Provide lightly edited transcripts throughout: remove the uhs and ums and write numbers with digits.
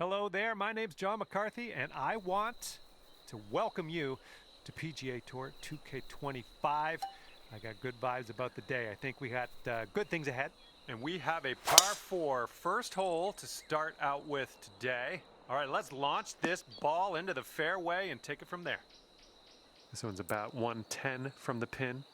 Hello there, my name's John McCarthy, and I want to welcome you to PGA Tour 2K25. I got good vibes about the day. I think we got good things ahead. And we have a par 4 first hole to start out with today. All right, let's launch this ball into the fairway and take it from there. This one's about 110 from the pin.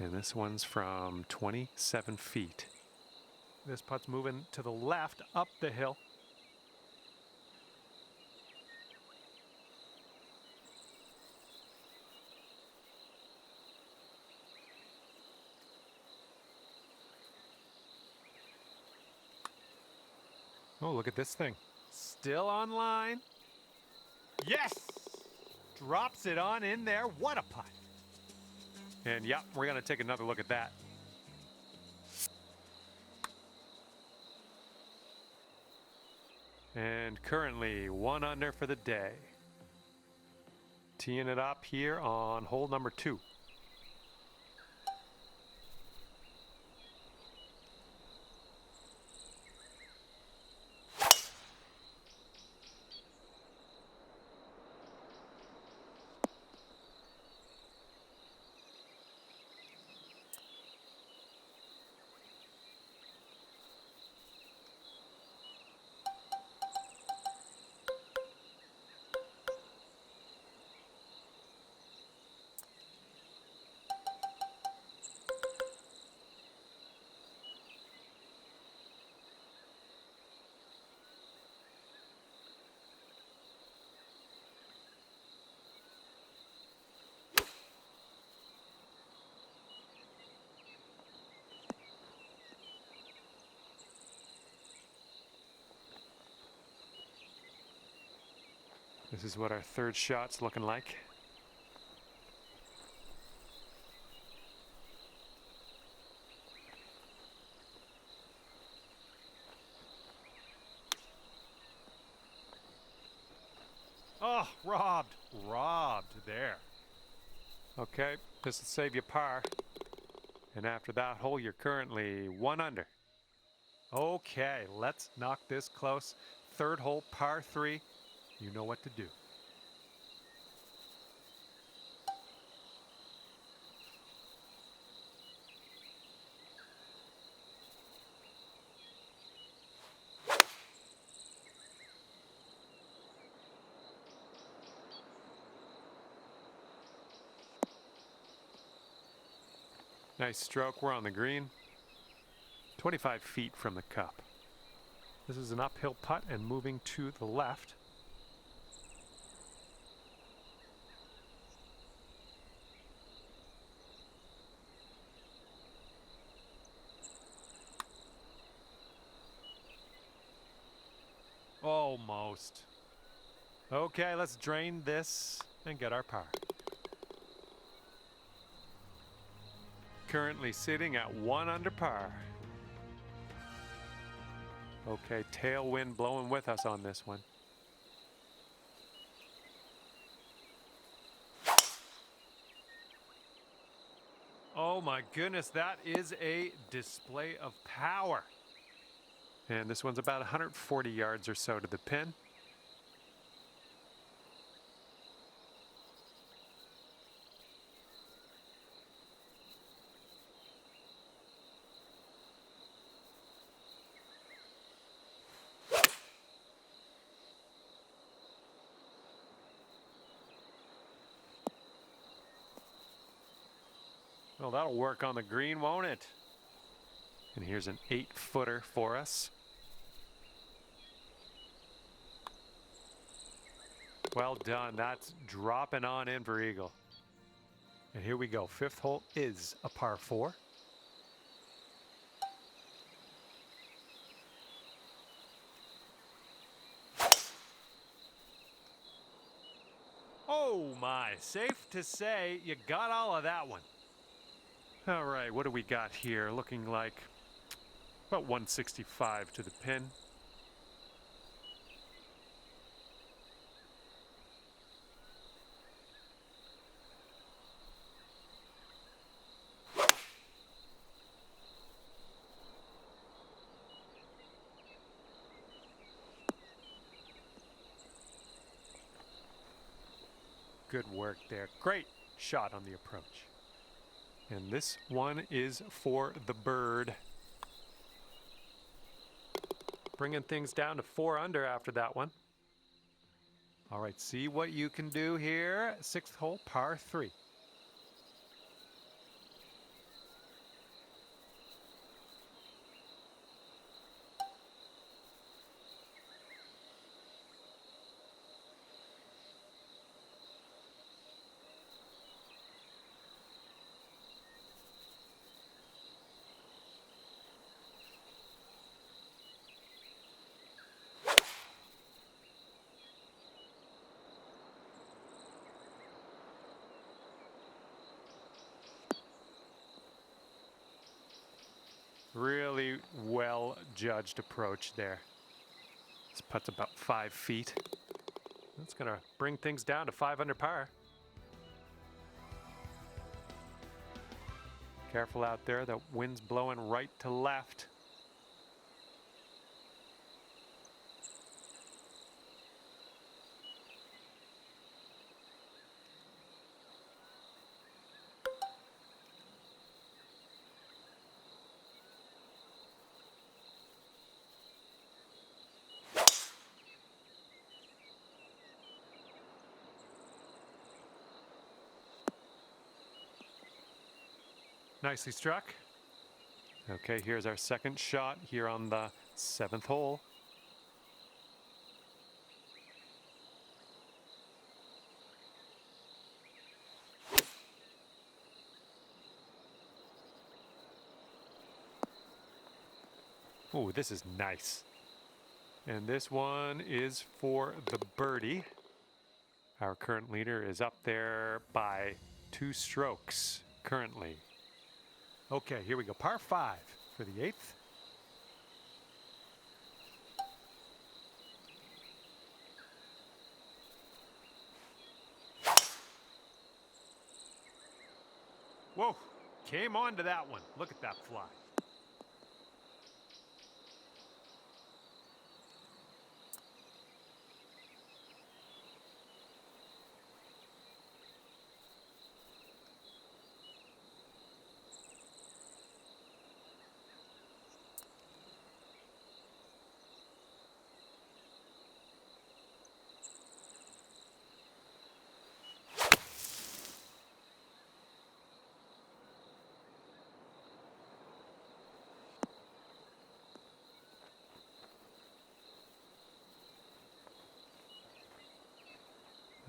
And this one's from 27 feet. This putt's moving to the left up the hill. Oh, look at this thing. Still on line. Yes! Drops it on in there. What a putt. And yeah, we're going to take another look at that. And currently 1 under for the day. Teeing it up here on hole number 2. This is what our third shot's looking like. Oh, robbed there. Okay, this will save you par. And after that hole, you're currently 1 under. Okay, let's knock this close. Third hole, par 3. You know what to do. Nice stroke. We're on the green. 25 feet from the cup. This is an uphill putt and moving to the left. Almost. Okay, let's drain this and get our par. Currently sitting at 1 under par. Okay, tailwind blowing with us on this one. Oh my goodness, that is a display of power. And this one's about 140 yards or so to the pin. Well, that'll work on the green, won't it? And here's an 8-footer for us. Well done. That's dropping on in for eagle. And here we go. 5th hole is a par 4. my, safe to say you got all of that one. All right, what do we got here? Looking like about 165 to the pin. Good work there. Great shot on the approach. And this one is for the bird. Bringing things down to 4 under after that one. All right, see what you can do here. 6th hole, par 3. Really well judged approach there. This putt's about 5 feet. That's gonna bring things down to 5 under par. Careful out there, the wind's blowing right to left. Nicely struck. Okay, here's our second shot here on the 7th hole. Oh, this is nice. And this one is for the birdie. Our current leader is up there by 2 strokes currently. Okay, here we go. Par 5 for the 8th. Whoa, came on to that one. Look at that fly.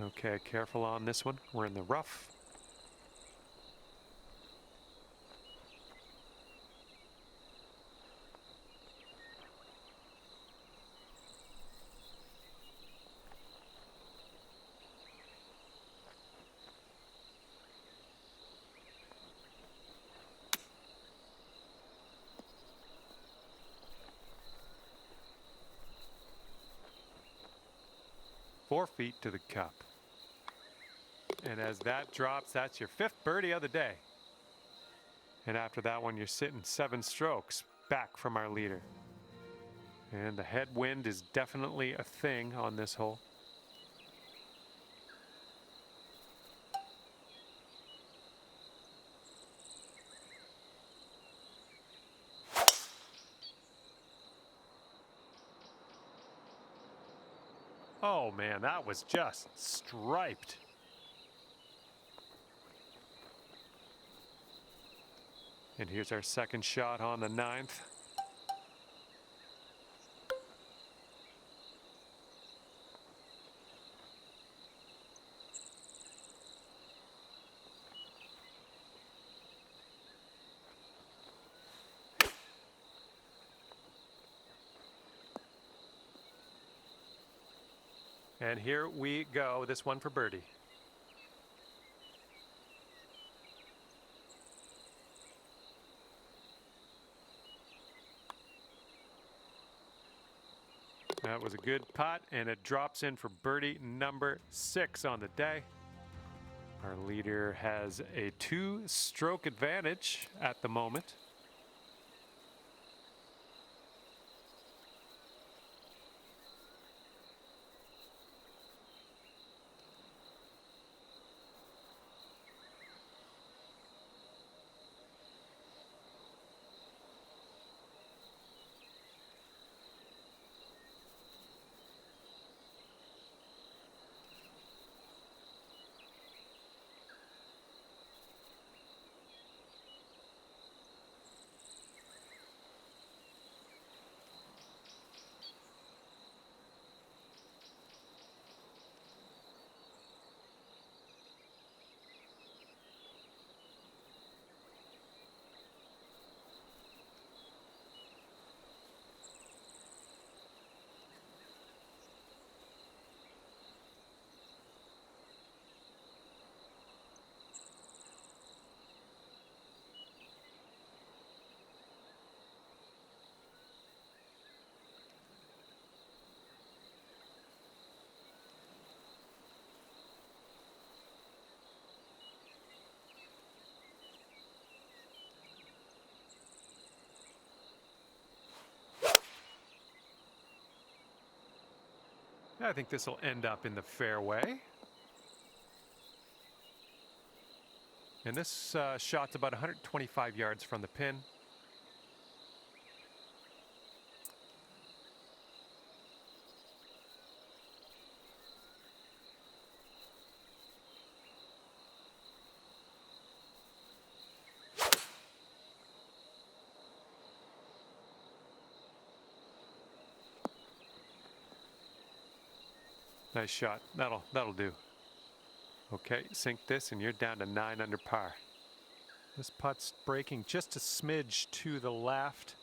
Okay, careful on this one. We're in the rough. Four feet to the cup. And as that drops, that's your 5th birdie of the day. And after that one, you're sitting 7 strokes back from our leader. And the headwind is definitely a thing on this hole. Oh man, that was just striped. And here's our second shot on the 9th. And here we go, this one for birdie. That was a good putt, and it drops in for birdie number 6 on the day. Our leader has a 2-stroke advantage at the moment. I think this will end up in the fairway. And this shot's about 125 yards from the pin. Nice shot. That'll do. Okay, sink this and you're down to 9 under par. This putt's breaking just a smidge to the left.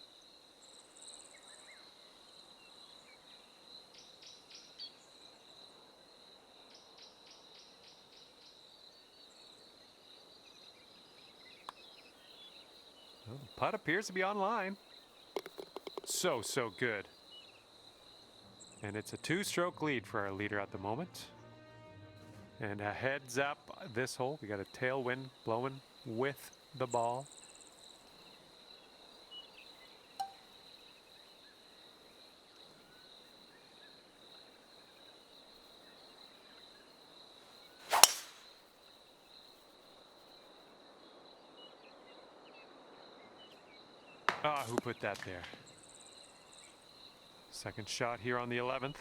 Well, the putt appears to be online. So good. And it's a 2-stroke lead for our leader at the moment. And a heads up this hole. We got a tailwind blowing with the ball. Ah, who put that there? Second shot here on the 11th.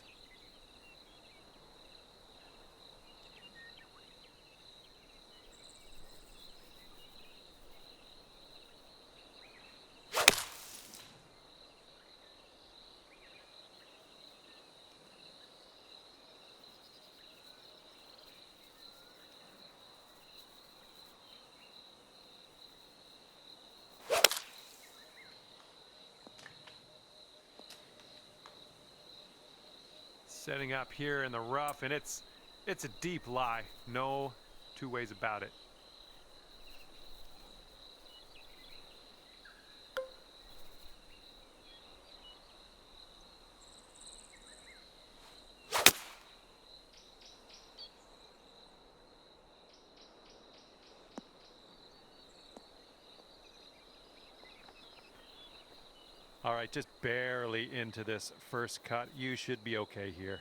Setting up here in the rough, and it's a deep lie. No two ways about it. All right, just barely into this first cut. You should be okay here.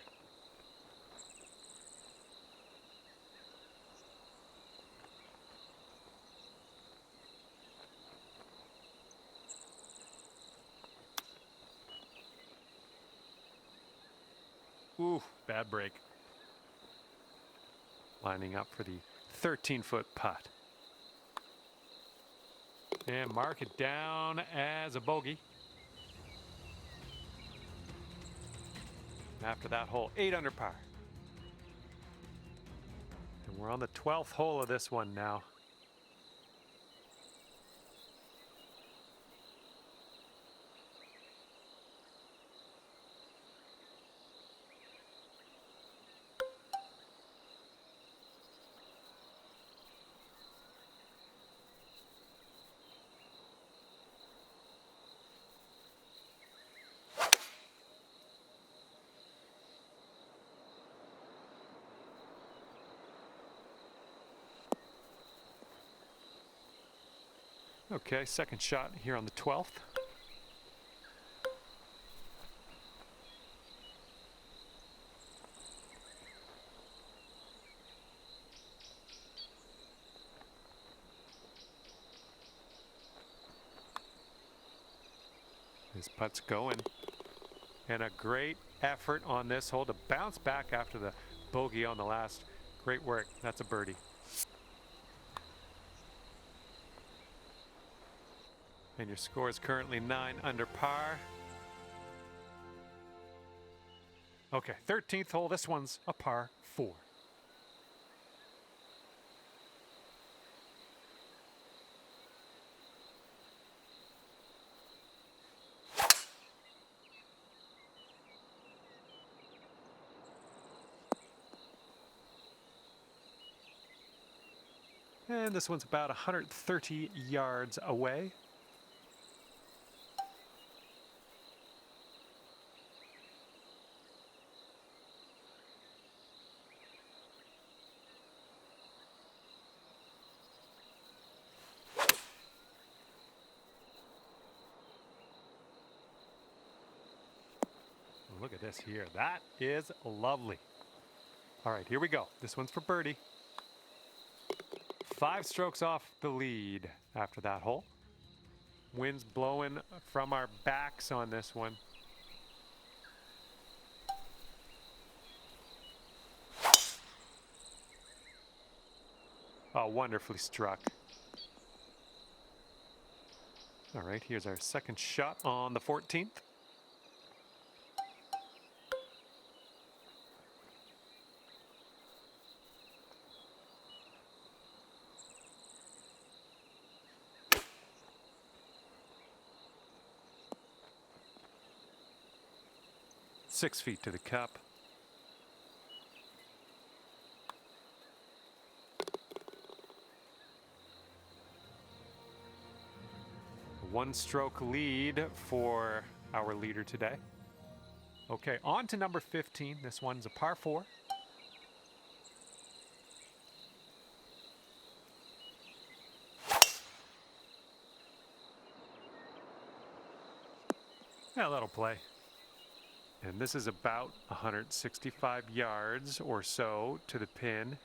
Ooh, bad break. Lining up for the 13-foot putt. And mark it down as a bogey. After that hole, 8 under par. And we're on the 12th hole of this one now. Okay, second shot here on the 12th. His putt's going. And a great effort on this hole to bounce back after the bogey on the last. Great work. That's a birdie. And your score is currently 9 under par. Okay, 13th hole. This one's a par 4. And this one's about 130 yards away. Look at this here. That is lovely. All right, here we go. This one's for birdie. 5 strokes off the lead after that hole. Wind's blowing from our backs on this one. Oh, wonderfully struck. All right, here's our second shot on the 14th. Six feet to the cup. One stroke lead for our leader today. Okay, on to number 15. This one's a par 4. Yeah, that'll play. And this is about 165 yards or so to the pin.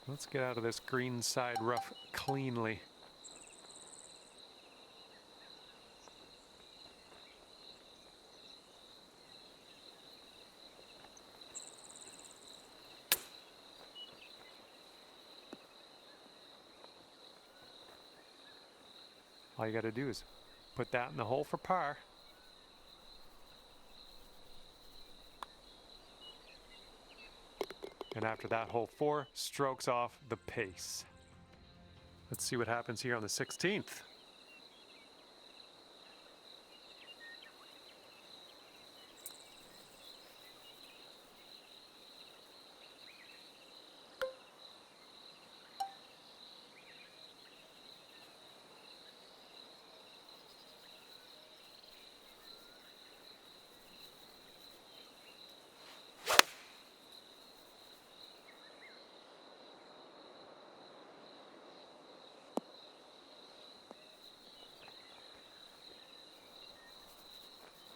Let's get out of this green side rough cleanly. All you got to do is put that in the hole for par. And after that hole, 4 strokes off the pace. Let's see what happens here on the 16th.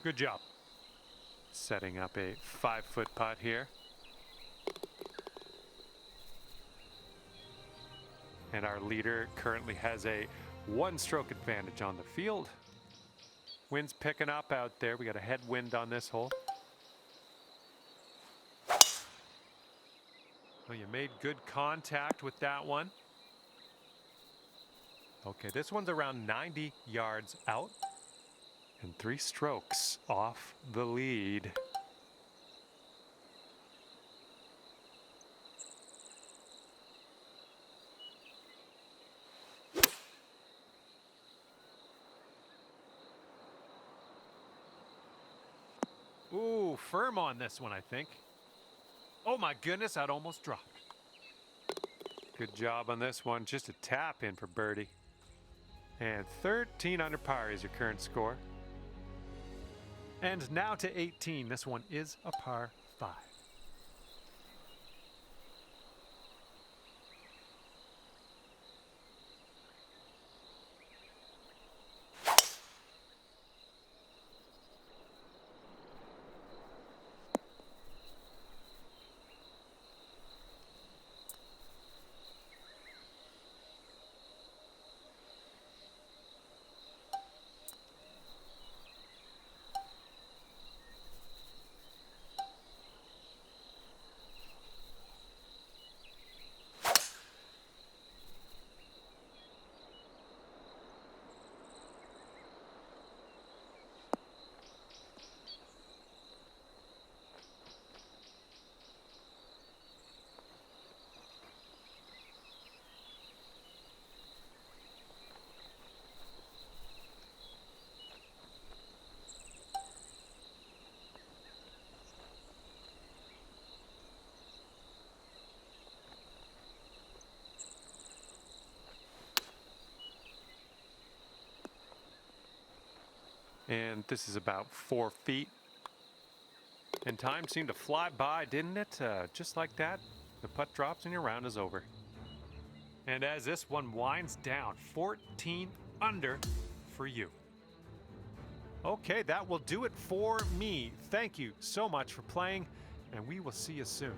Good job. Setting up a 5-foot putt here. And our leader currently has a 1-stroke advantage on the field. Wind's picking up out there. We got a headwind on this hole. Well, you made good contact with that one. Okay, this one's around 90 yards out and 3 strokes off the lead. Ooh, firm on this one, I think. Oh my goodness, that almost dropped. Good job on this one. Just a tap in for birdie. And 13 under par is your current score. And now to 18. This one is a par 5. And this is about 4 feet. And time seemed to fly by, didn't it? Just like that, the putt drops and your round is over. And as this one winds down, 14 under for you. Okay, that will do it for me. Thank you so much for playing, and we will see you soon.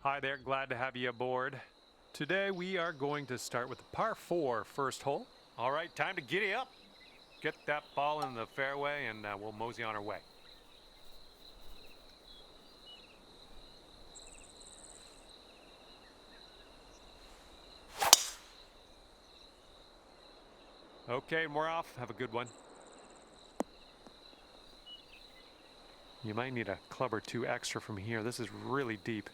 Hi there, glad to have you aboard. Today we are going to start with the par 4 first hole. All right, time to giddy up. Get that ball in the fairway and we'll mosey on our way. Okay, and we're off. Have a good one. You might need a club or 2 extra from here. This is really deep.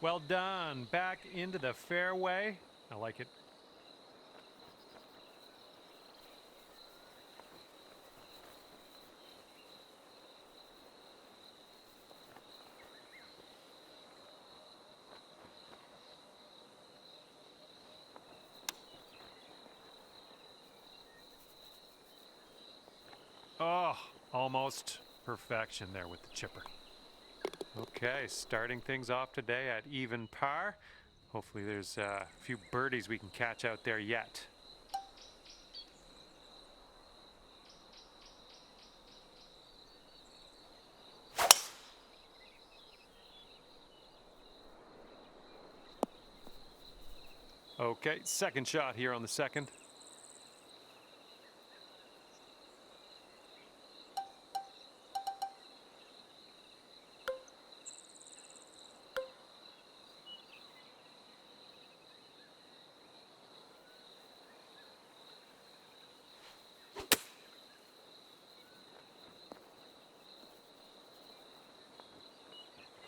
Well done. Back into the fairway. I like it. Oh, almost perfection there with the chipper. Okay, starting things off today at even par. Hopefully there's a few birdies we can catch out there yet. Okay, second shot here on the second.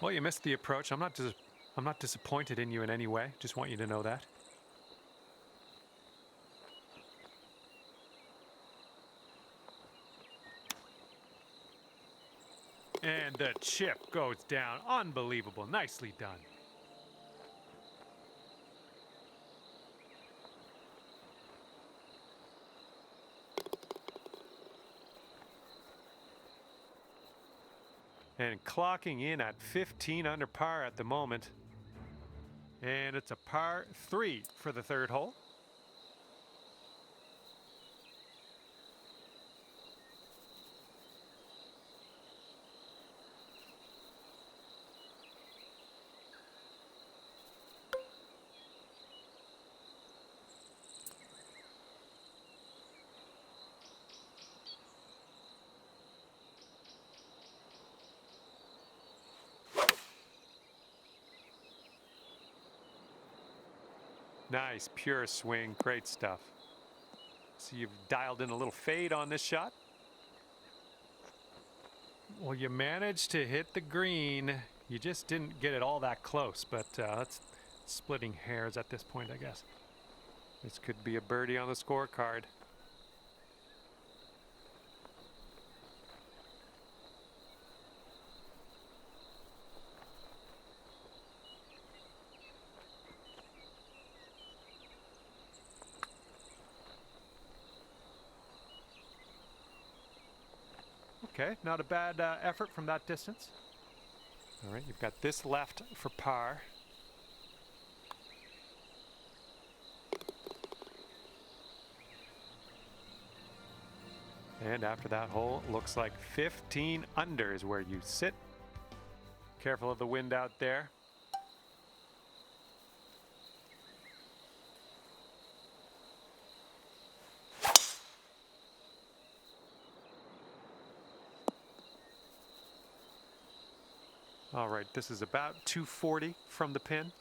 Well, you missed the approach. I'm not disappointed in you in any way. Just want you to know that. And the chip goes down. Unbelievable. Nicely done. And clocking in at 15 under par at the moment. And it's a par 3 for the third hole. Nice, pure swing, great stuff. So you've dialed in a little fade on this shot. Well, you managed to hit the green. You just didn't get it all that close, but that's splitting hairs at this point, I guess. This could be a birdie on the scorecard. Okay, not a bad effort from that distance. All right, you've got this left for par. And after that hole, looks like 15 under is where you sit. Careful of the wind out there. All right, this is about 240 from the pin.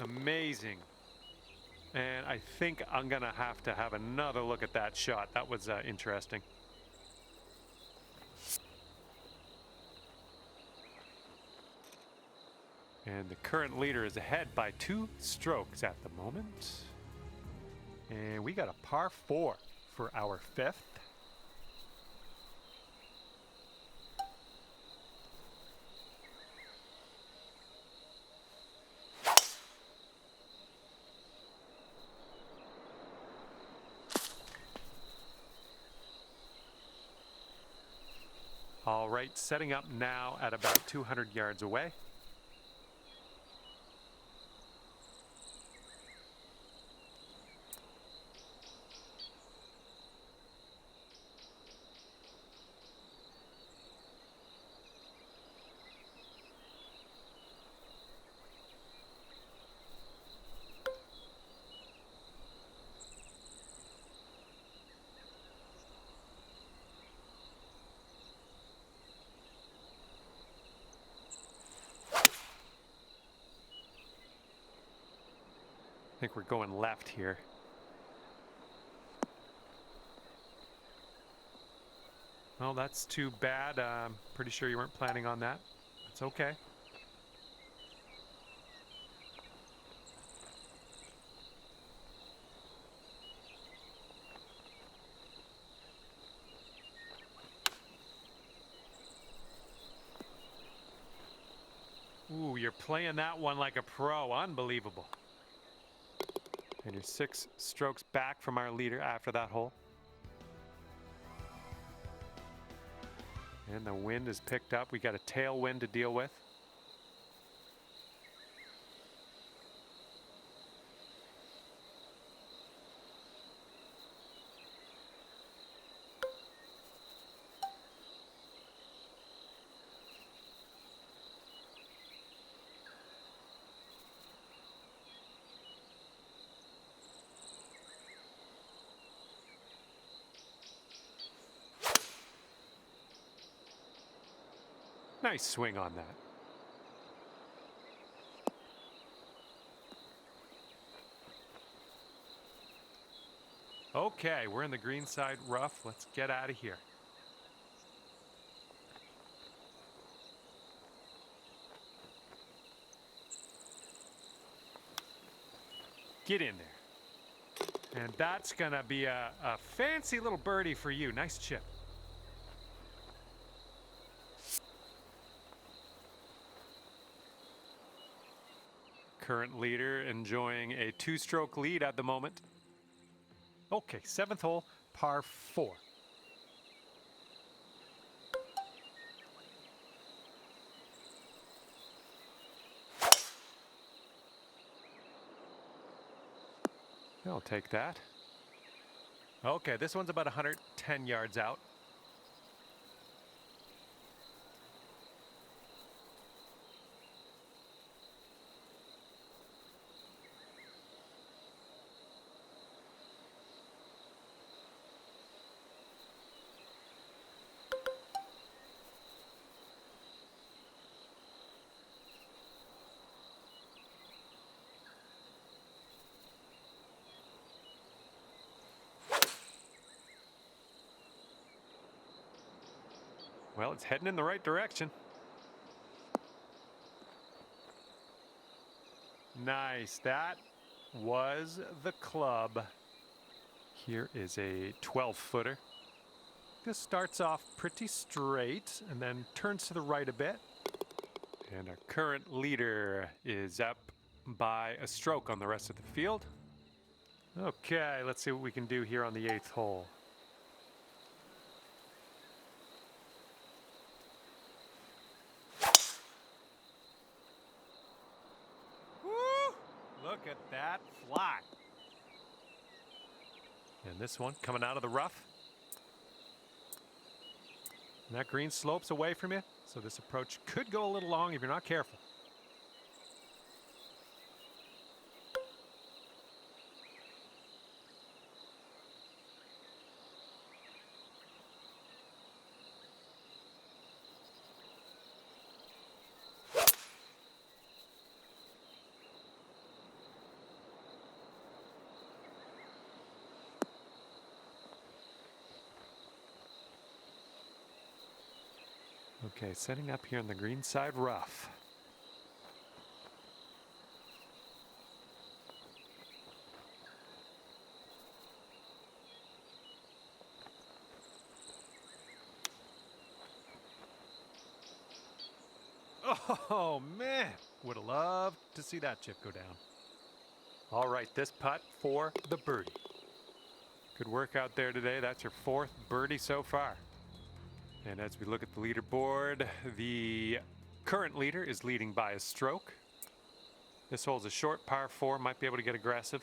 Amazing. And I think I'm going to have another look at that shot. That was interesting. And the current leader is ahead by 2 strokes at the moment. And we got a par 4 for our 5th. All right, setting up now at about 200 yards away. I think we're going left here. Well, that's too bad. I'm pretty sure you weren't planning on that. It's okay. Ooh, you're playing that one like a pro. Unbelievable. And you're 6 strokes back from our leader after that hole. And the wind is picked up. We got a tailwind to deal with. Nice swing on that. Okay, we're in the green side rough. Let's get out of here. Get in there. And that's gonna be a fancy little birdie for you. Nice chip. Current leader enjoying a 2-stroke lead at the moment. Okay, 7th hole, par 4. I'll take that. Okay, this one's about 110 yards out. Well, it's heading in the right direction. Nice. That was the club. Here is a 12-footer. This starts off pretty straight and then turns to the right a bit. And our current leader is up by a stroke on the rest of the field. Okay, let's see what we can do here on the 8th hole. Look at that fly. And this one coming out of the rough. And that green slopes away from you, so this approach could go a little long if you're not careful. Okay, setting up here on the green side rough. Oh man, would have loved to see that chip go down. All right, this putt for the birdie. Good work out there today. That's your 4th birdie so far. And as we look at the leaderboard, the current leader is leading by a stroke. This hole's a short par 4, might be able to get aggressive.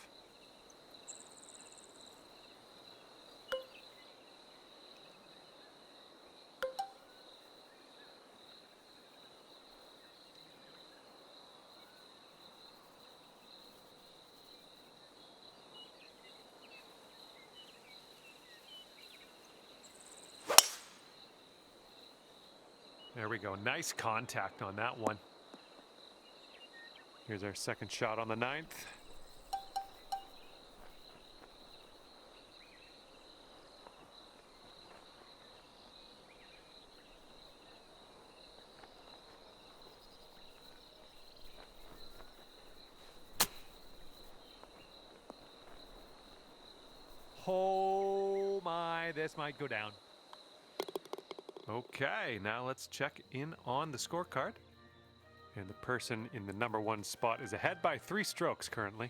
There we go. Nice contact on that one. Here's our second shot on the 9th. Oh my, this might go down. Okay, now let's check in on the scorecard. And the person in the number 1 spot is ahead by 3 strokes currently.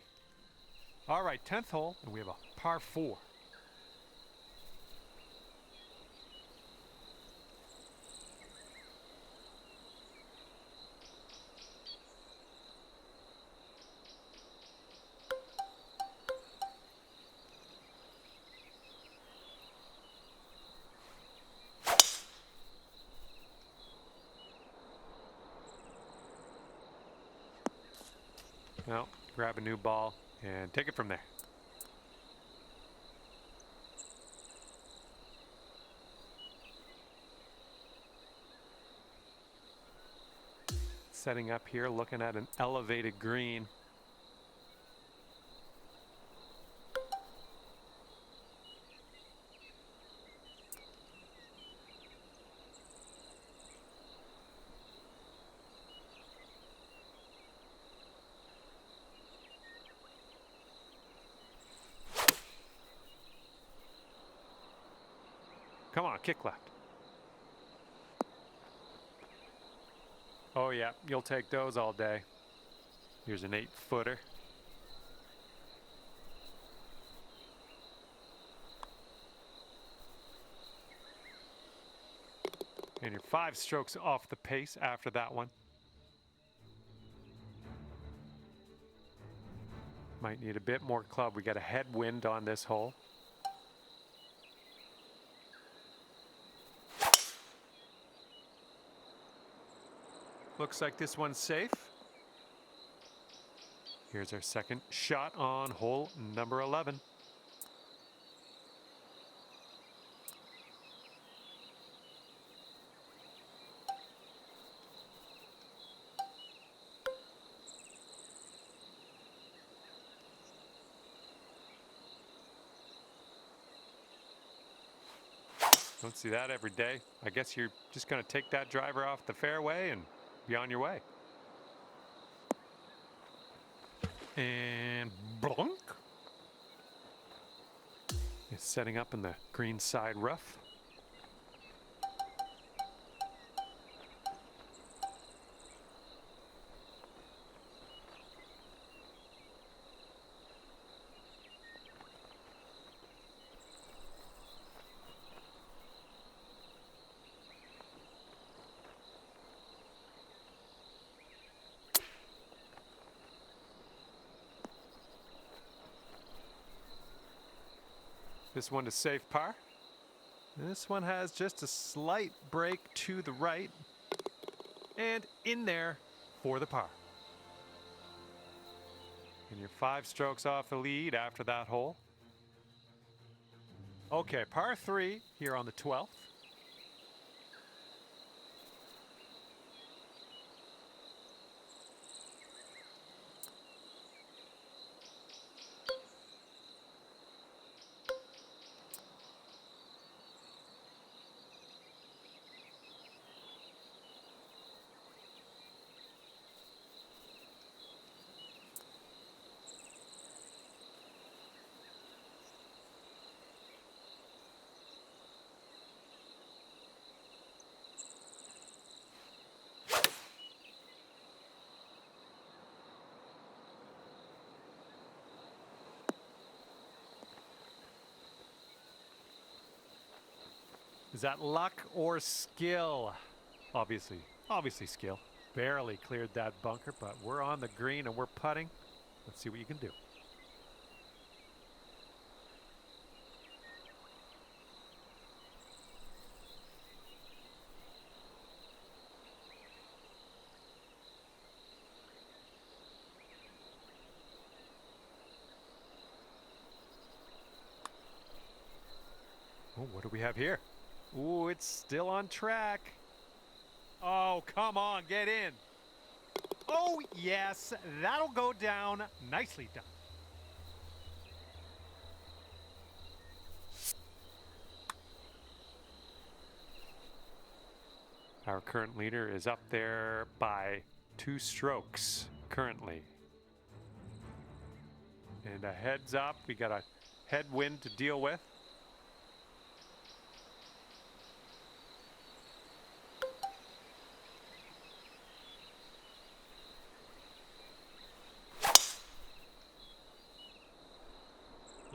All right, 10th hole, and we have a par 4. Well, grab a new ball and take it from there. Setting up here, looking at an elevated green. Come on, kick left. Oh yeah, you'll take those all day. Here's an 8-footer. And you're 5 strokes off the pace after that one. Might need a bit more club. We got a headwind on this hole. Looks like this one's safe. Here's our second shot on hole number 11. Don't see that every day. I guess you're just going to take that driver off the fairway and be on your way. And blunk. It's setting up in the green side rough. This one is safe par. This one has just a slight break to the right and in there for the par. And you're 5 strokes off the lead after that hole. Okay, par 3 here on the 12th. Is that luck or skill? Obviously skill. Barely cleared that bunker, but we're on the green and we're putting. Let's see what you can do. Oh, what do we have here? Ooh, it's still on track. Oh, come on, get in. Oh, yes, that'll go down. Nicely done. Our current leader is up there by 2 strokes currently. And a heads up, we got a headwind to deal with.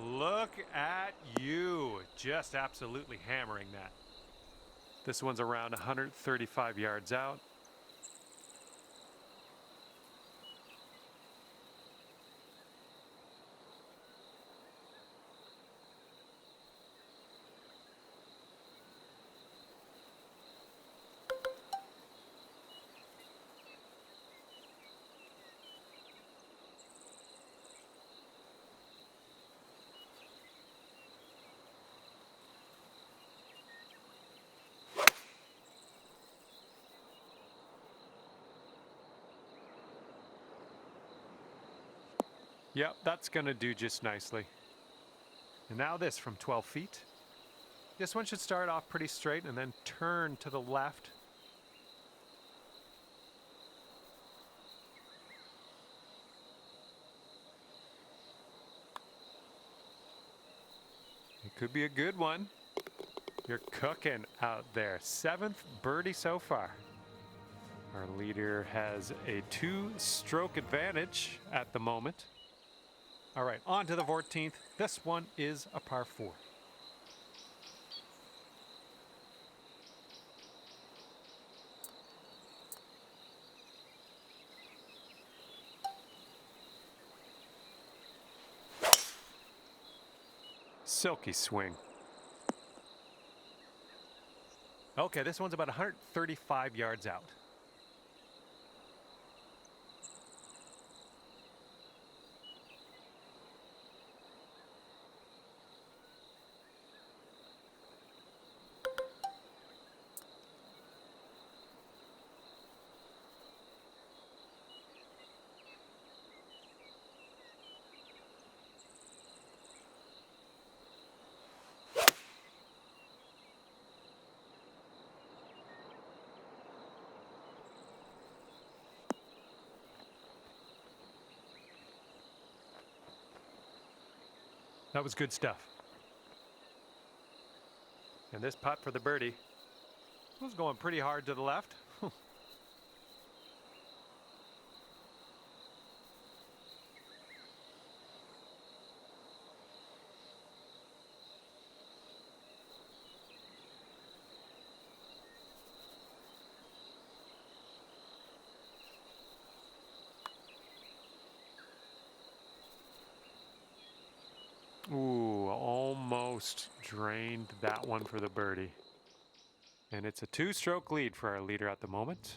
Look at you, just absolutely hammering that. This one's around 135 yards out. Yep, that's going to do just nicely. And now this from 12 feet. This one should start off pretty straight and then turn to the left. It could be a good one. You're cooking out there. 7th birdie so far. Our leader has a 2-stroke advantage at the moment. All right, on to the 14th. This one is a par 4. Silky swing. Okay, this one's about 135 yards out. That was good stuff. And this putt for the birdie was going pretty hard to the left. Ooh, almost drained that one for the birdie. And it's a 2-stroke lead for our leader at the moment.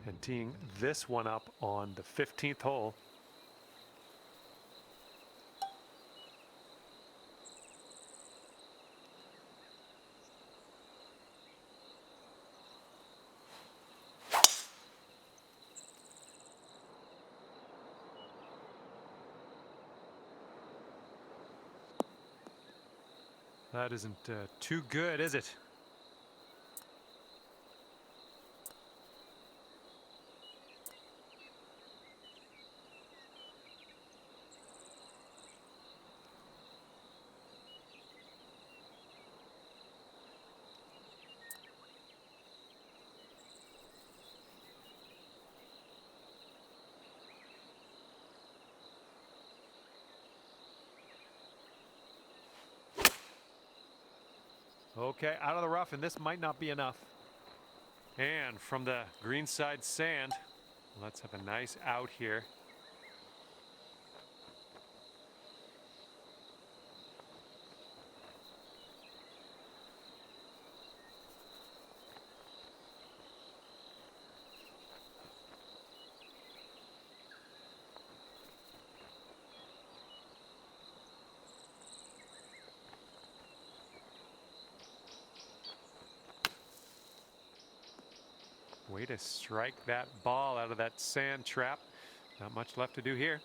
And teeing this one up on the 15th hole. That isn't too good, is it? Okay, out of the rough, and this might not be enough. And from the greenside sand, let's have a nice out here. Way to strike that ball out of that sand trap. Not much left to do here.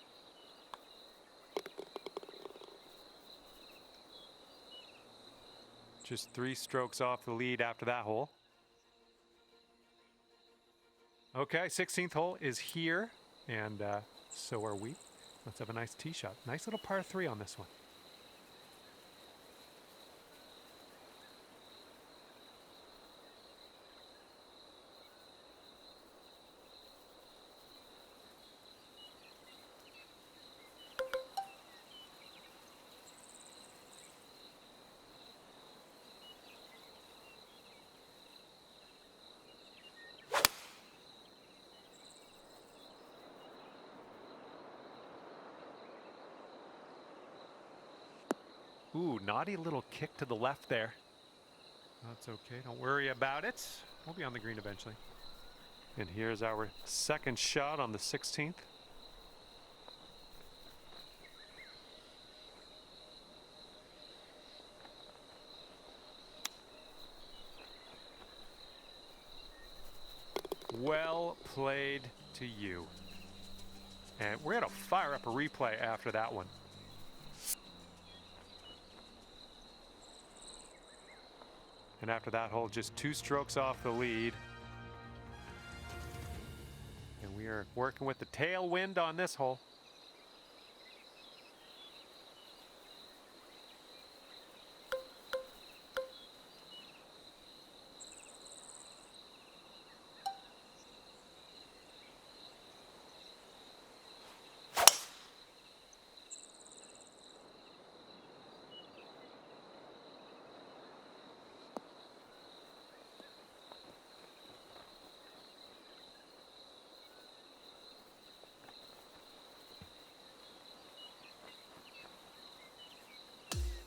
Just 3 strokes off the lead after that hole. Okay, 16th hole is here, and so are we. Let's have a nice tee shot. Nice little par 3 on this one. Ooh, naughty little kick to the left there. That's okay, don't worry about it. We'll be on the green eventually. And here's our second shot on the 16th. Well played to you. And we're going to fire up a replay after that one. And after that hole, just 2 strokes off the lead. And we are working with the tailwind on this hole.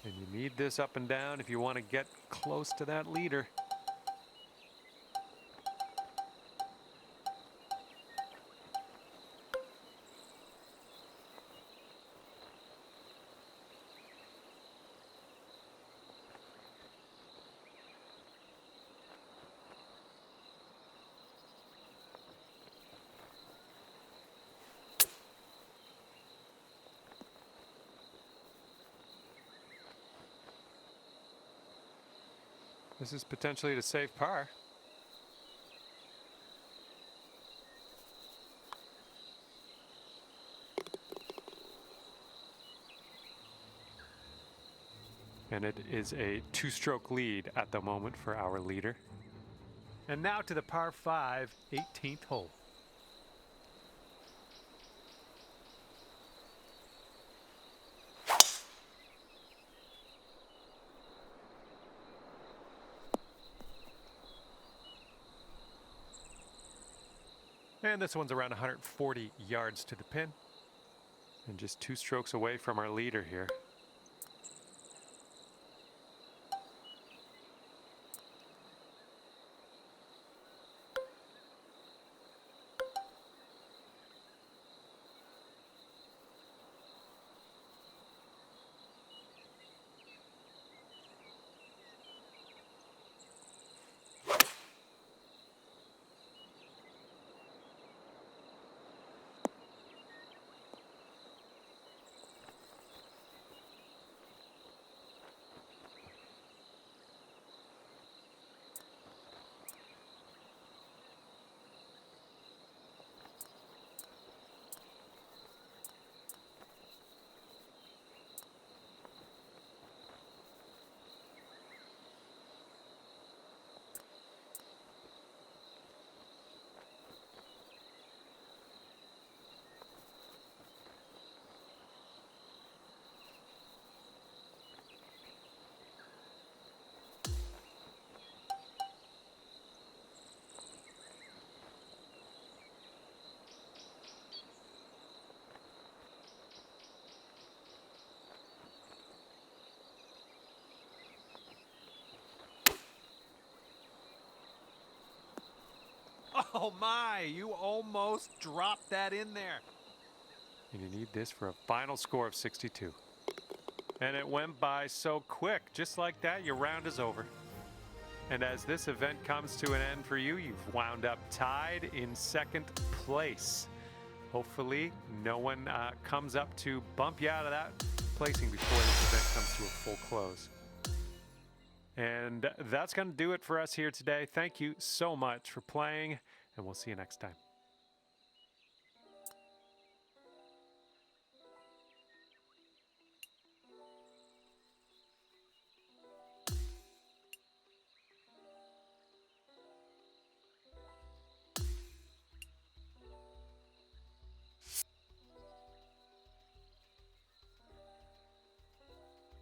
And you need this up and down if you want to get close to that leader. This is potentially to save par. And it is a 2-stroke lead at the moment for our leader. And now to the par 5, 18th hole. And this one's around 140 yards to the pin. And just 2 strokes away from our leader here. Oh my, you almost dropped that in there. And you need this for a final score of 62. And it went by so quick. Just like that, your round is over. And as this event comes to an end for you, you've wound up tied in 2nd place. Hopefully, no one comes up to bump you out of that placing before this event comes to a full close. And that's going to do it for us here today. Thank you so much for playing, and we'll see you next time.